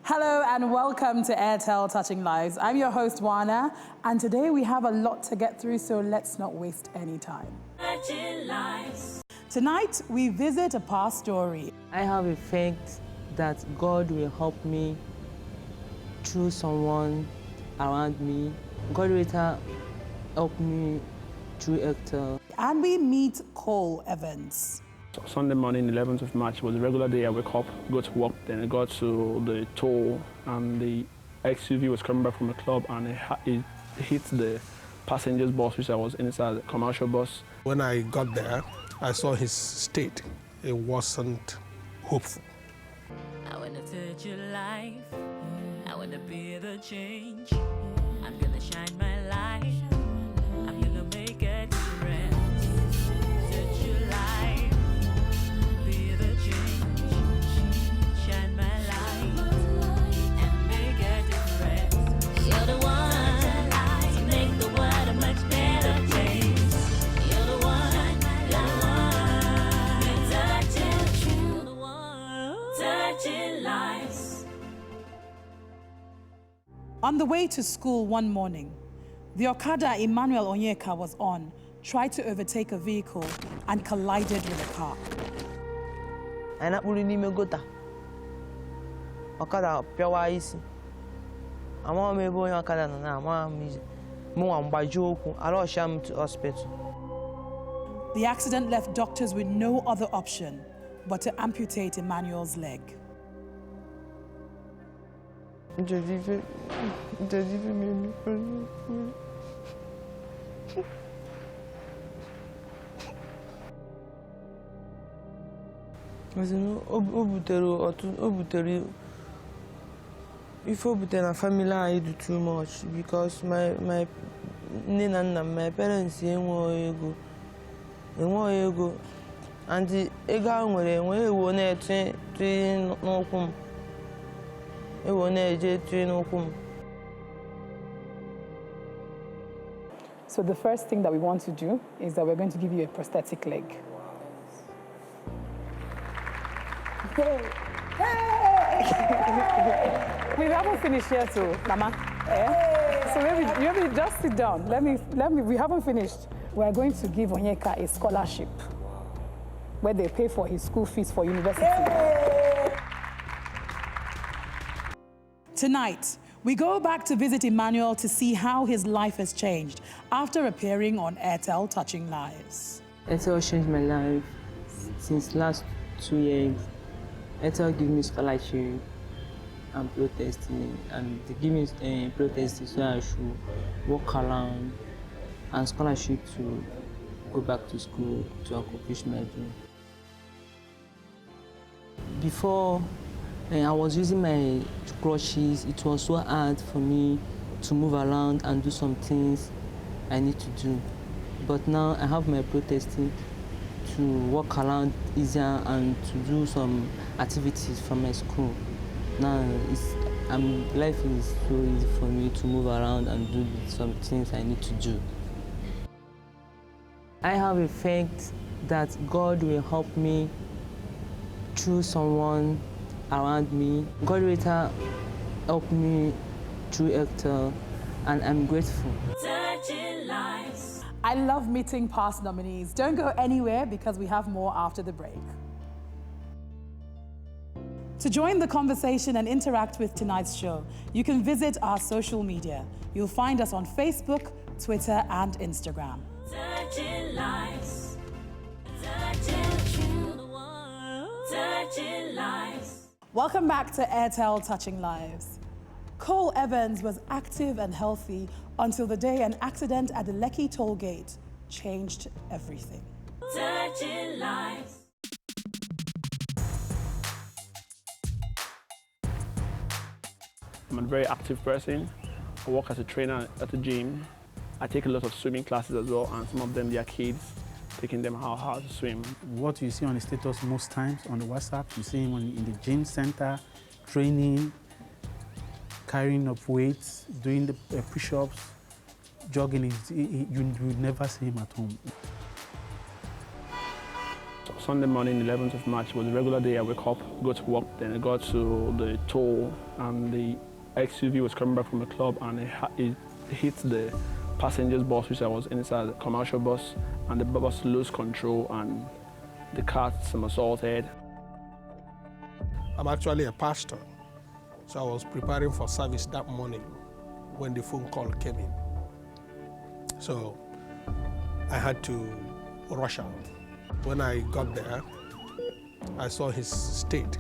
Hello and welcome to Airtel Touching Lives. I'm your host, Wana, and today we have a lot to get through, so let's not waste any time. Tonight, we visit a past story. I have a faith that God will help me through someone around me. God will help me through Airtel. And we meet Cole Evans. Sunday morning, 11th of March, was a regular day. I wake up, go to work, then I got to the toll, and the XUV was coming back from the club, and it hit the passengers bus, which I was inside, the commercial bus. When I got there, I saw his state. It wasn't hopeful. I wanna touch your life. I wanna be the change. I'm gonna shine my light. I'm gonna make a difference. Touch your life. Be the change. Shine my light. And make a difference. You're the one to make the world a much better place. You're the one. You're the one. Touching lives. On the way to school one morning, the Okada Emmanuel Onyeka was on tried to overtake a vehicle and collided with a car. And that would nime gota. Okada pyawa isi. Ama me bo Okada na ama mi mo ambaju oku. I rush him to hospital. The accident left doctors with no other option but to amputate Emmanuel's leg. If I family, I do too much because my parents ego, and the ego we won't train no come. So the first thing that we want to do is that we're going to give you a prosthetic leg. Hey! We haven't finished yet, so Mama. So maybe just sit down. Let me. We haven't finished. We are going to give Onyeka a scholarship where they pay for his school fees for university. Tonight, we go back to visit Emmanuel to see how his life has changed after appearing on Airtel Touching Lives. Airtel changed my life since last 2 years. Airtel gave me scholarship and protesting, and they give me protesting so I should walk around, and scholarship to go back to school to accomplish my dream. Before, I was using my crutches. It was so hard for me to move around and do some things I need to do. But now I have my protesting to walk around easier and to do some activities from my school. Now life is so easy for me to move around and do some things I need to do. I have a faith that God will help me through someone around me. God will help me through Airtel, and I'm grateful. I love meeting past nominees. Don't go anywhere because we have more after the break. To join the conversation and interact with tonight's show, you can visit our social media. You'll find us on Facebook, Twitter, and Instagram. Touching lives. Touching lives. Welcome back to Airtel Touching Lives. Cole Evans was active and healthy until the day an accident at the Lekki toll gate changed everything. Touching lives. I'm a very active person. I work as a trainer at the gym. I take a lot of swimming classes as well, and some of them, they are kids, taking them how to swim. What you see on the status most times on the WhatsApp, you see him in the gym center, training, carrying up weights, doing the push-ups, jogging. You never see him at home. Sunday morning, 11th of March, was a regular day. I wake up, go to work, then I got to the toll, and the XUV was coming back from the club, and it hit the passenger's bus, which I was inside, the commercial bus, and the bus lost control, and the car somersaulted. I'm actually a pastor, so I was preparing for service that morning when the phone call came in. So I had to rush out. When I got there, I saw his state,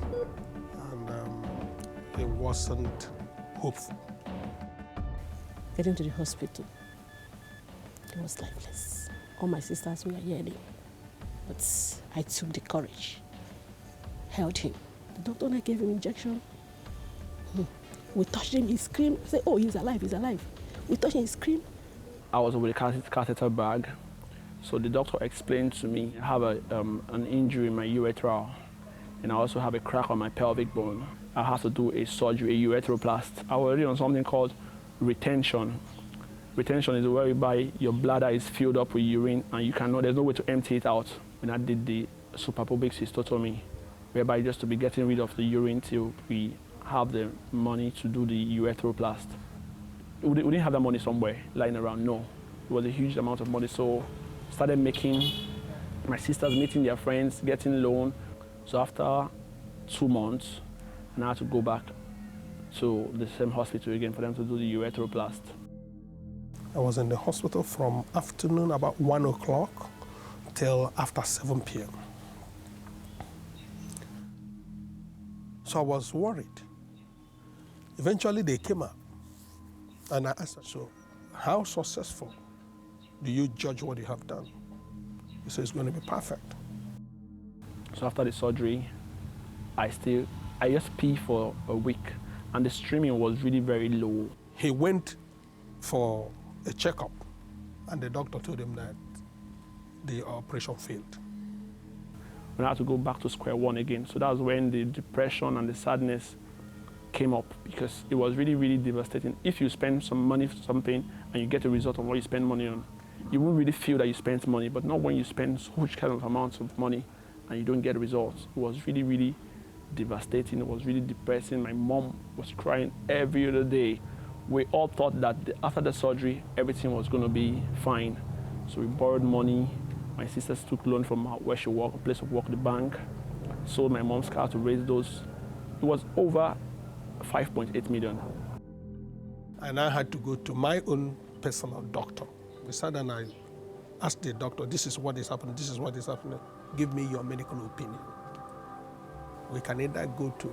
and it wasn't hopeful. Getting to the hospital, it was lifeless. All my sisters were yelling, but I took the courage, held him. The doctor and I gave him injection. We touched him, he screamed. I said, oh, he's alive, he's alive. We touched him, he screamed. I was with a catheter bag, so the doctor explained to me I have an injury in my urethra, and I also have a crack on my pelvic bone. I have to do a surgery, a ureteroplasty. I was already on something called retention. Retention is whereby your bladder is filled up with urine and there's no way to empty it out. When I did the suprapubic cystotomy, whereby just to be getting rid of the urine till we have the money to do the ureteroplasty. We didn't have that money somewhere lying around, no. It was a huge amount of money, so started making my sisters meeting their friends, getting loan. So after 2 months, and I had to go back to the same hospital again for them to do the ureteroplasty. I was in the hospital from afternoon about 1 o'clock till after 7 p.m. So I was worried. Eventually they came up and I asked them, so how successful do you judge what you have done? He said it's going to be perfect. So after the surgery, I just pee for a week, and the streaming was really very low. He went for a checkup, and the doctor told him that the operation failed. When I had to go back to square one again, so that was when the depression and the sadness came up, because it was really, really devastating. If you spend some money for something and you get a result of what you spend money on, you won't really feel that you spent money, but not when you spend huge kind of amounts of money and you don't get results. It was really, really devastating. It was really depressing. My mom was crying every other day. We all thought that after the surgery, everything was going to be fine. So we borrowed money. My sisters took loan from where she worked, a place of work, the bank. Sold my mom's car to raise those. It was over 5.8 million. And I had to go to my own personal doctor. We sat and I asked the doctor, this is what is happening, this is what is happening. Give me your medical opinion. We can either go to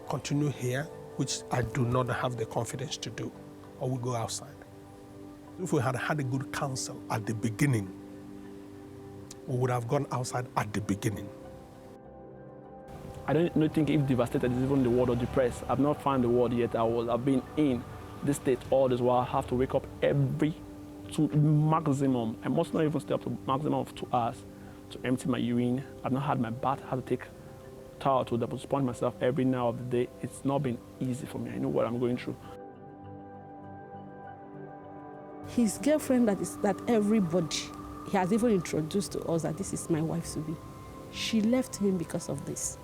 continue here, which I do not have the confidence to do, or we go outside. If we had had a good counsel at the beginning, we would have gone outside at the beginning. I don't think if devastated is even the word, or depressed. I've not found the word yet. I've been in this state all this while. I have to wake up every maximum. I must not even stay up to maximum of 2 hours to empty my urine. I've not had my bath. I have to take towel to sponge myself every now of the day. It's not been easy for me. I know what I'm going through. His girlfriend, that everybody, he has even introduced to us that this is my wife to be. She left him because of this.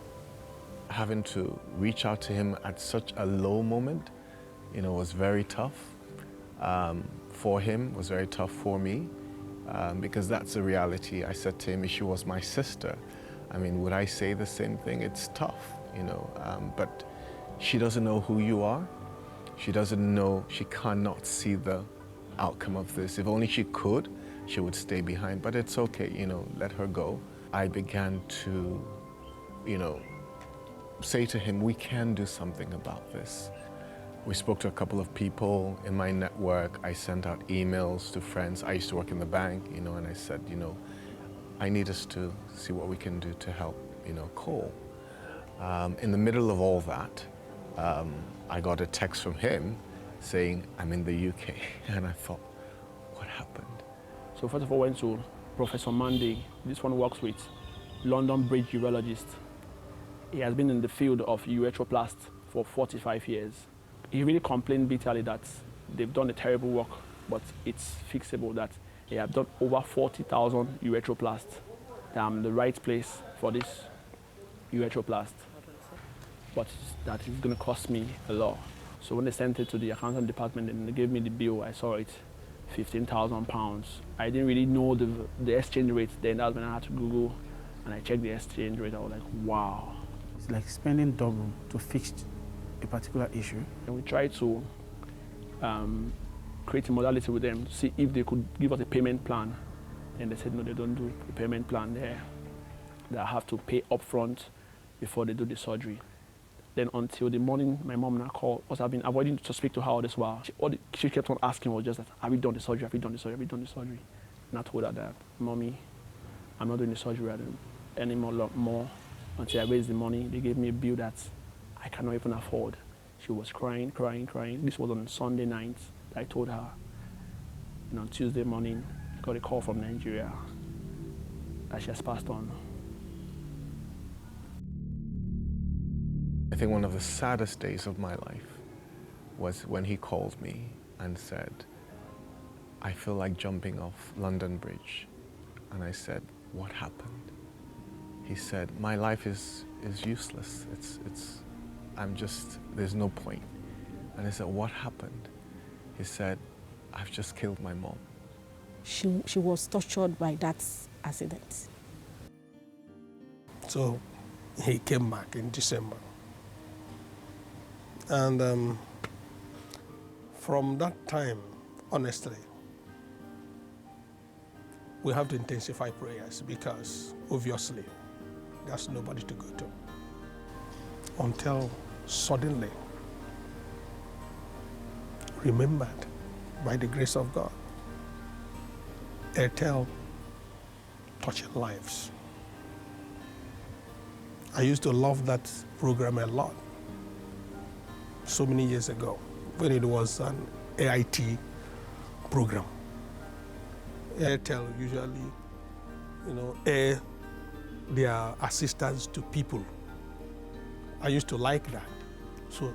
Having to reach out to him at such a low moment, was very tough for him, was very tough for me, because that's the reality. I said to him, if she was my sister, would I say the same thing? It's tough, but she doesn't know who you are. She doesn't know, she cannot see the outcome of this. If only she could, she would stay behind, but it's okay, let her go. I began to, say to him, we can do something about this. We spoke to a couple of people in my network. I sent out emails to friends. I used to work in the bank, and I said, I need us to see what we can do to help, Cole. In the middle of all that, I got a text from him saying, I'm in the UK. And I thought, what happened? So first of all, I went to Professor Monday. This one works with London Bridge urologist. He has been in the field of ureteroplasty for 45 years. He really complained bitterly that they've done a terrible work, but it's fixable, that they have done over 40,000 ureteroplasty. that I'm the right place for this urethroplast, but that is going to cost me a lot. So when they sent it to the accountant department and they gave me the bill, I saw it, £15,000. I didn't really know the exchange rate then. That's when I had to Google and I checked the exchange rate. I was like, wow. It's like spending double to fix a particular issue. And we tried to create a modality with them to see if they could give us a payment plan. And they said, no, they don't do a payment plan there. They have to pay upfront before they do the surgery. Then until the morning, my mom now called, because I've been avoiding to speak to her all this while. She kept on asking was just that, have you done the surgery? Have you done the surgery? Have you done the surgery? And I told her that, Mommy, I'm not doing the surgery anymore until I raise the money. They gave me a bill that I cannot even afford. She was crying, crying, crying. This was on Sunday night. I told her. And on Tuesday morning, I got a call from Nigeria that she has passed on. I think one of the saddest days of my life was when he called me and said, I feel like jumping off London Bridge. And I said, what happened? He said, my life is useless. There's no point. And I said, what happened? He said, I've just killed my mom. She was tortured by that accident. So he came back in December. And from that time, honestly, we have to intensify prayers because obviously there's nobody to go to. Until suddenly, remembered by the grace of God, Airtel Touching Lives. I used to love that program a lot so many years ago when it was an AIT program. Airtel usually, air their assistance to people. I used to like that. So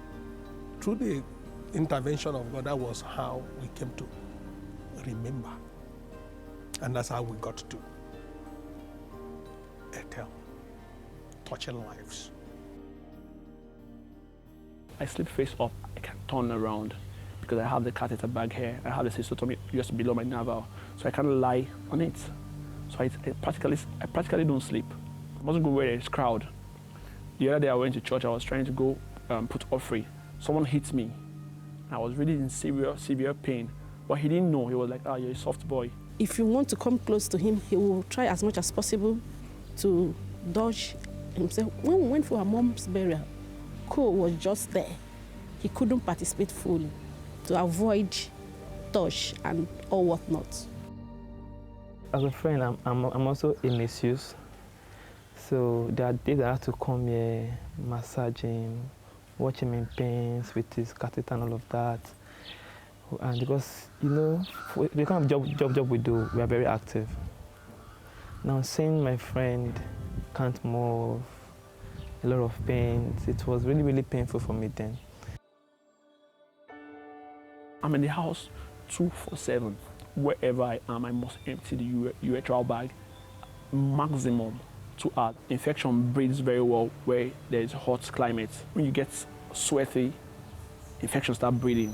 through the intervention of God, that was how we came to remember. And that's how we got to Airtel Touching Lives. I sleep face up. I can turn around because I have the catheter bag here. I have the cystotomy just below my navel, so I can lie on it. So I practically don't sleep. I mustn't go where there's crowd. The other day I went to church. I was trying to go put offering. Someone hit me. I was really in severe pain, but he didn't know. He was like, "Ah, you're a soft boy." If you want to come close to him, he will try as much as possible to dodge himself. When we went for our mom's burial, Cole was just there. He couldn't participate fully to avoid touch and all whatnot. As a friend, I'm also a masseuse. So there are days I have to come here, massage him, watch him in pains with his catheter and all of that. And because, the kind of job we do, we are very active. Now seeing my friend can't move, a lot of pain, it was really, really painful for me then. I'm in the house 24/7. Wherever I am, I must empty the urethral bag maximum 2 hours. Infection breeds very well where there is hot climate. When you get sweaty, infections start breeding.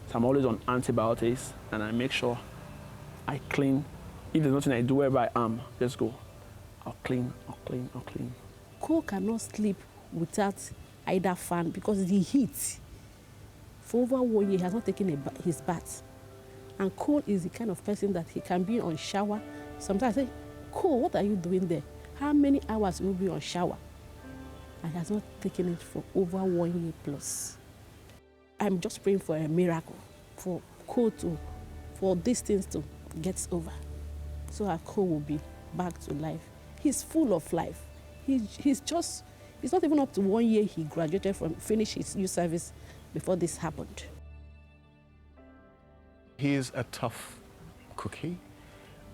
So I'm always on antibiotics and I make sure I clean. If there's nothing I do wherever I am, let's go. I'll clean. Cole cannot sleep without either fan because the heat. For over 1 year, he has not taken his bath. And Cole is the kind of person that he can be on shower. Sometimes I say, Cole, what are you doing there? How many hours will you be on shower? And he has not taken it for over 1 year plus. I'm just praying for a miracle, for Cole for these things to get over. So our Cole will be back to life. He's full of life. It's not even up to 1 year he graduated finished his youth service before this happened. He is a tough cookie.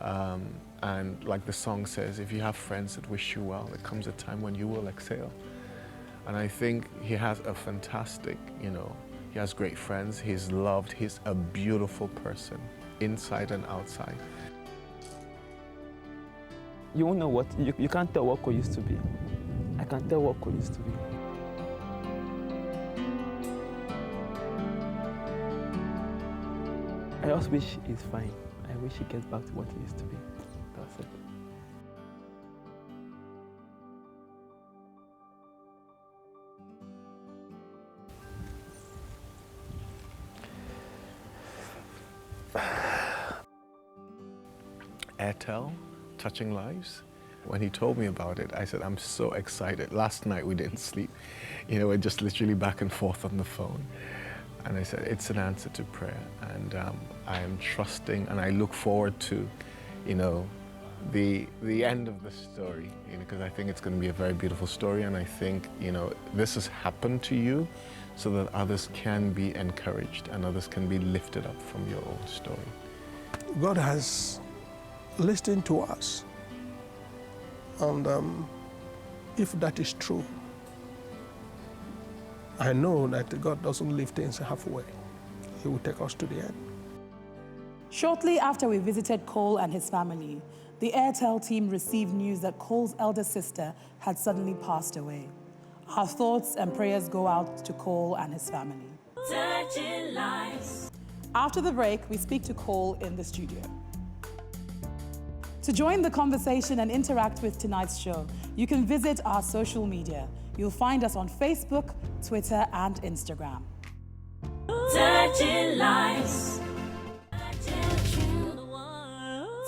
And like the song says, if you have friends that wish you well, there comes a time when you will exhale. And I think he has a fantastic, he has great friends, he's loved, he's a beautiful person, inside and outside. you won't know what, you can't tell what Cole used to be. I can tell what Cole used to be. I just wish he's fine. I wish he gets back to what he used to be. That's it. Airtel Touching Lives. When he told me about it, I said, I'm so excited. Last night we didn't sleep. You know, we're just literally back and forth on the phone. And I said, it's an answer to prayer. And I am trusting, and I look forward to, you know, the end of the story, you know, because I think it's going to be a very beautiful story. And I think, you know, this has happened to you so that others can be encouraged and others can be lifted up from your own story. God has listened to us. And if that is true, I know that God doesn't leave things halfway. He will take us to the end. Shortly after we visited Cole and his family, the Airtel team received news that Cole's elder sister had suddenly passed away. Our thoughts and prayers go out to Cole and his family. Touching lives. After the break, we speak to Cole in the studio. To join the conversation and interact with tonight's show, you can visit our social media. You'll find us on Facebook, Twitter, and Instagram. Touching lives.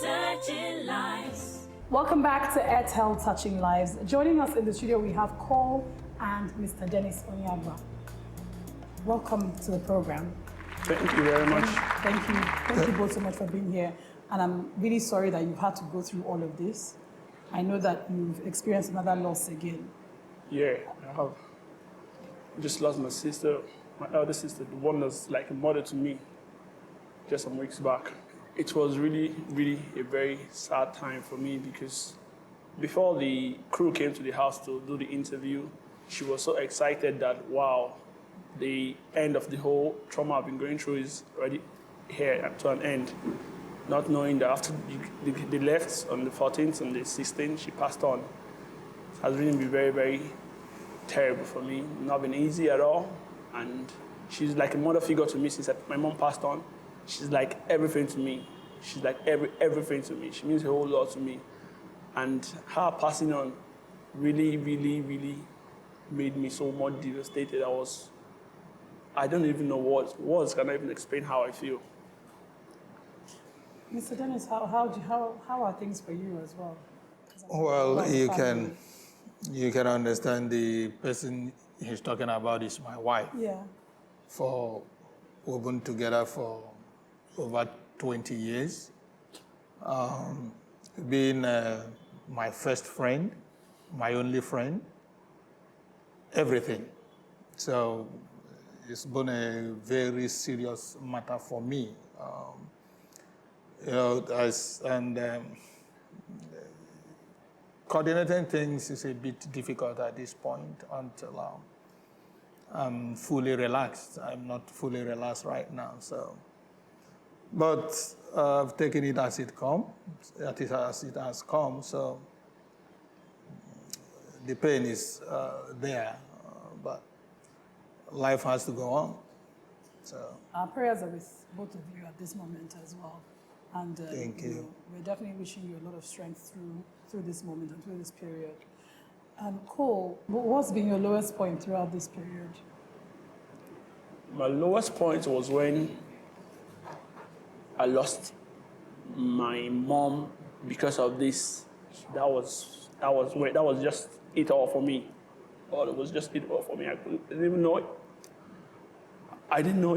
Touching lives. Welcome back to Airtel Touching Lives. Joining us in the studio, we have Cole and Mr. Dennis Onyagba. Welcome to the program. Thank you very much. Thank you. Thank you both so much for being here. And I'm really sorry that you've had to go through all of this. I know that you've experienced another loss again. Yeah, I have. I just lost my sister, my elder sister, the one that's like a mother to me, just some weeks back. It was really, really a very sad time for me because before the crew came to the house to do the interview, she was so excited that, wow, the end of the whole trauma I've been going through is already here to an end. Not knowing that after they left on the 14th and the 16th, she passed on. It has really been very, very terrible for me. Not been easy at all. And she's like a mother figure to me since my mom passed on. She's like everything to me. She's like everything to me. She means a whole lot to me. And her passing on really, really, really made me so much devastated. I don't even know words can even explain how I feel. Mr. Dennis, how are things for you as well? Well, you can understand the person he's talking about is my wife. Yeah. We've been together for over 20 years. Being my first friend, my only friend, everything. So it's been a very serious matter for me. You know, coordinating things is a bit difficult at this point until I'm fully relaxed. I'm not fully relaxed right now, so. But I've taken it as it comes, as it has come, so the pain is there, but life has to go on, so. Our prayers are with both of you at this moment as well. And Thank you. We're definitely wishing you a lot of strength through this moment and through this period. Cole, what's been your lowest point throughout this period? My lowest point was when I lost my mom because of this. That was just it all for me. Oh, it was just it all for me. I didn't even know it. I didn't know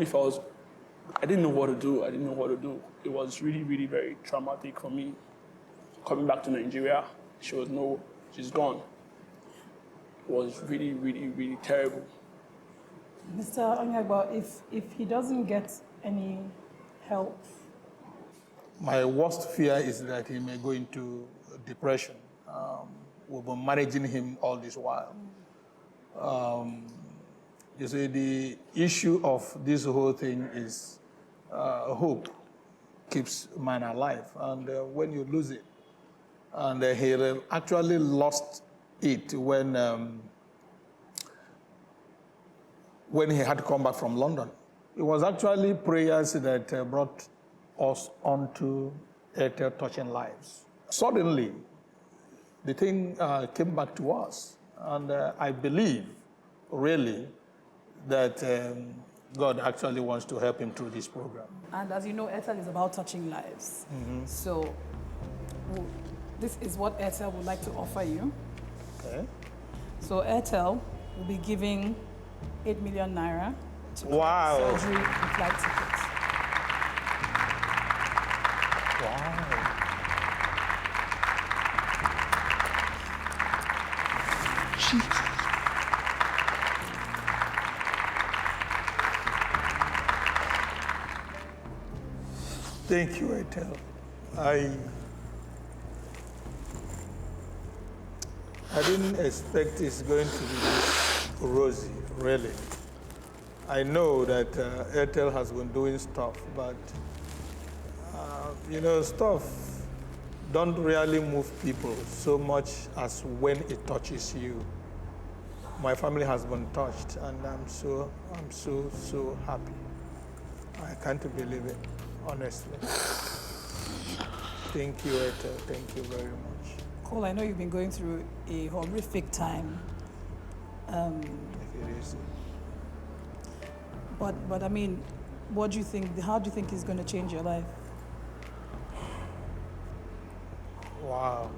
I didn't know what to do. I didn't know what to do. It was really, really very traumatic for me. Coming back to Nigeria, she's gone. It was really, really, really terrible. Mr. Onyagba, if he doesn't get any help? My worst fear is that he may go into depression. We've been managing him all this while. You see, the issue of this whole thing is hope keeps man alive. And when you lose it, And he actually lost it when he had to come back from London. It was actually prayers that brought us onto Airtel Touching Lives. Suddenly, the thing came back to us. And I believe, really, that God actually wants to help him through this program. And as you know, Airtel is about touching lives. So this is what Airtel would like to offer you. Okay. So Airtel will be giving 8 million naira to Wow. surgery and flight tickets. Wow. Thank you, Airtel. I didn't expect it's going to be this rosy, really. I know that Airtel has been doing stuff, but stuff don't really move people so much as when it touches you. My family has been touched, and I'm so happy. I can't believe it, honestly. Thank you, Airtel. Thank you very much. Cole, I know you've been going through a horrific time. Take it easy. But I mean, what do you think? How do you think it's going to change your life? Wow.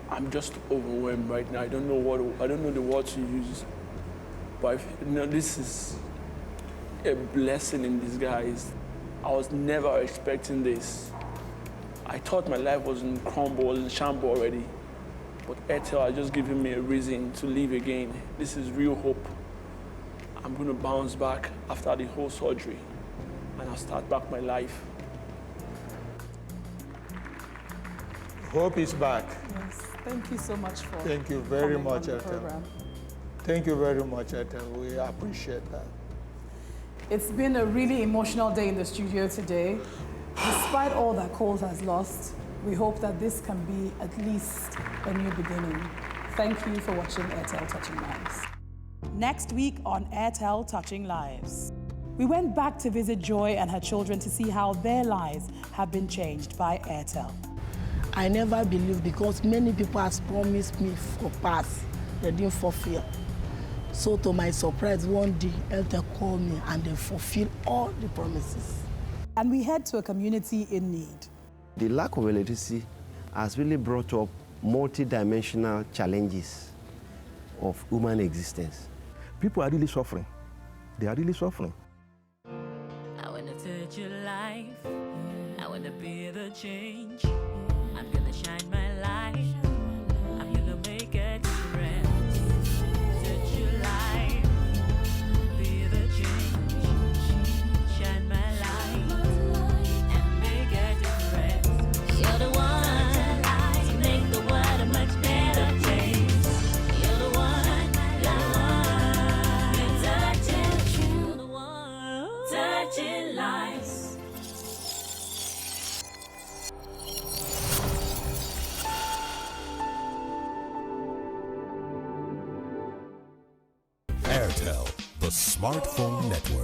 I'm just overwhelmed right now. I don't know the word to use. But this is a blessing in disguise. I was never expecting this. I thought my life was in crumble, was in shambles already. But Airtel has just given me a reason to live again. This is real hope. I'm going to bounce back after the whole surgery, and I'll start back my life. Hope is back. Yes. Thank you so much for Thank you very coming much, on the Airtel. program. Thank you very much, Airtel. We appreciate that. It's been a really emotional day in the studio today. Despite all that Cole has lost, we hope that this can be at least a new beginning. Thank you for watching Airtel Touching Lives. Next week on Airtel Touching Lives, we went back to visit Joy and her children to see how their lives have been changed by Airtel. I never believed because many people has promised me for past, they didn't fulfill. So to my surprise, one day, Airtel called me and they fulfilled all the promises. And we head to a community in need. The lack of electricity has really brought up multi-dimensional challenges of human existence. People are really suffering. They are really suffering. I wanna touch your life. I wanna be the change. I'm gonna shine my light. I'm gonna make a difference. Touch your life. Be the change. Shine my light and make a difference. You're the one to make the world a much better place. You're the one, you're the one touching lives. Airtel, the smartphone network.